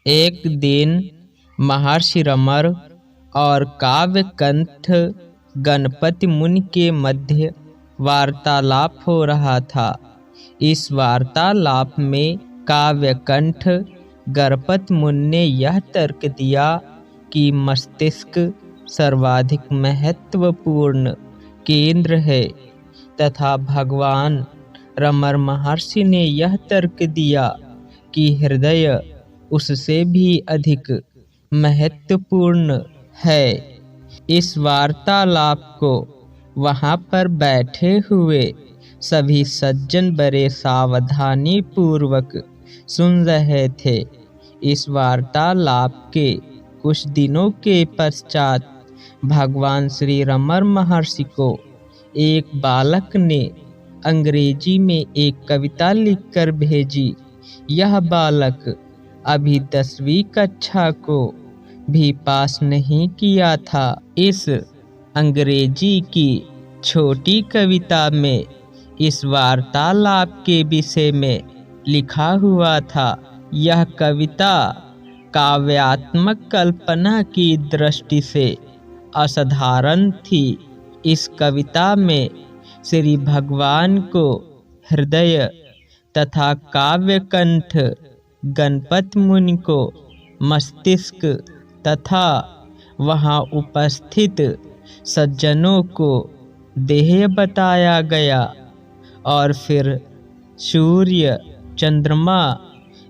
एक दिन महर्षि रमर और काव्यकंठ गणपति मुनि के मध्य वार्तालाप हो रहा था। इस वार्तालाप में काव्यकंठ गणपति मुनि ने यह तर्क दिया कि मस्तिष्क सर्वाधिक महत्वपूर्ण केंद्र है तथा भगवान रमर महर्षि ने यह तर्क दिया कि हृदय उससे भी अधिक महत्वपूर्ण है। इस वार्तालाप को वहां पर बैठे हुए सभी सज्जन बड़े सावधानी पूर्वक सुन रहे थे। इस वार्तालाप के कुछ दिनों के पश्चात भगवान श्री रमर महर्षि को एक बालक ने अंग्रेजी में एक कविता लिखकर भेजी। यह बालक अभी 10वीं कक्षा को भी पास नहीं किया था। इस अंग्रेजी की छोटी कविता में इस वार्तालाप के विषय में लिखा हुआ था। यह कविता काव्यात्मक कल्पना की दृष्टि से असाधारण थी। इस कविता में श्री भगवान को हृदय तथा काव्यकंठ गणपति मुनि को मस्तिष्क तथा वहां उपस्थित सज्जनों को देह बताया गया और फिर सूर्य, चंद्रमा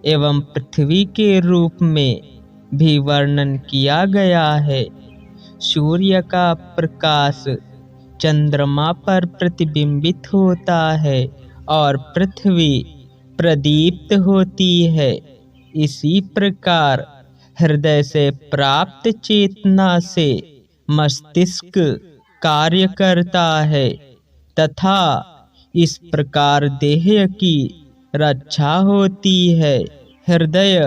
एवं पृथ्वी के रूप में भी वर्णन किया गया है। सूर्य का प्रकाश चंद्रमा पर प्रतिबिंबित होता है और पृथ्वी प्रदीप्त होती है। इसी प्रकार हृदय से प्राप्त चेतना से मस्तिष्क कार्य करता है तथा इस प्रकार देह की रक्षा होती है। हृदय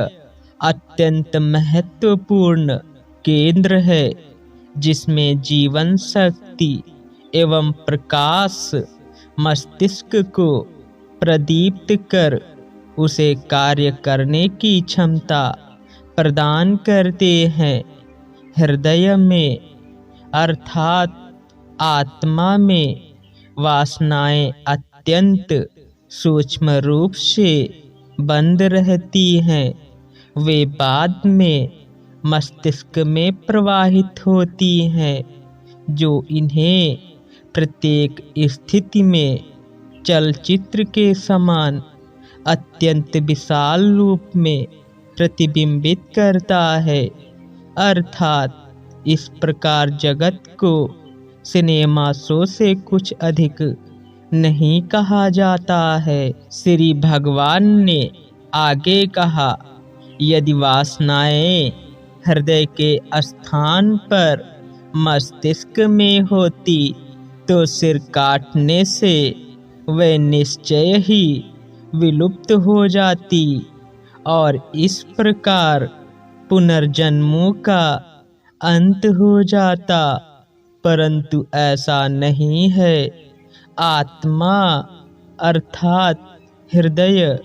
अत्यंत महत्वपूर्ण केंद्र है जिसमें जीवन शक्ति एवं प्रकाश मस्तिष्क को प्रदीप्त कर उसे कार्य करने की क्षमता प्रदान करते हैं। हृदय में अर्थात आत्मा में वासनाएं अत्यंत सूक्ष्म रूप से बंद रहती हैं। वे बाद में मस्तिष्क में प्रवाहित होती हैं जो इन्हें प्रत्येक स्थिति में चलचित्र के समान अत्यंत विशाल रूप में प्रतिबिंबित करता है। अर्थात इस प्रकार जगत को सिनेमा शो से कुछ अधिक नहीं कहा जाता है। श्री भगवान ने आगे कहा, यदि वासनाएं हृदय के स्थान पर मस्तिष्क में होती तो सिर काटने से वे निश्चय ही विलुप्त हो जाती और इस प्रकार पुनर्जन्मों का अंत हो जाता, परंतु ऐसा नहीं है। आत्मा अर्थात हृदय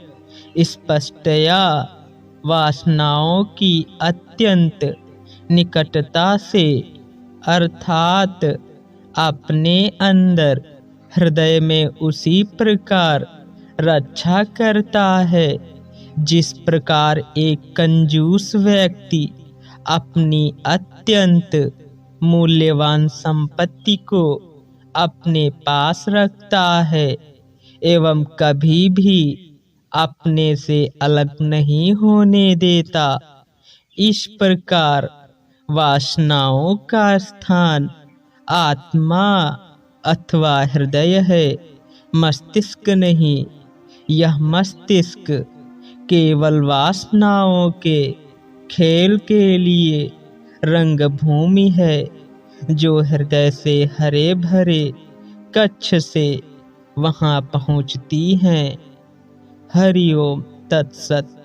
स्पष्टया वासनाओं की अत्यंत निकटता से अर्थात अपने अंदर हृदय में उसी प्रकार रक्षा करता है जिस प्रकार एक कंजूस व्यक्ति अपनी अत्यंत मूल्यवान संपत्ति को अपने पास रखता है एवं कभी भी अपने से अलग नहीं होने देता। इस प्रकार वासनाओं का स्थान आत्मा अथवा हृदय है, मस्तिष्क नहीं। यह मस्तिष्क केवल वासनाओं के खेल के लिए रंगभूमि है जो हृदय से हरे भरे कच्छ से वहां पहुंचती हैं। हरि ओम तत्सत।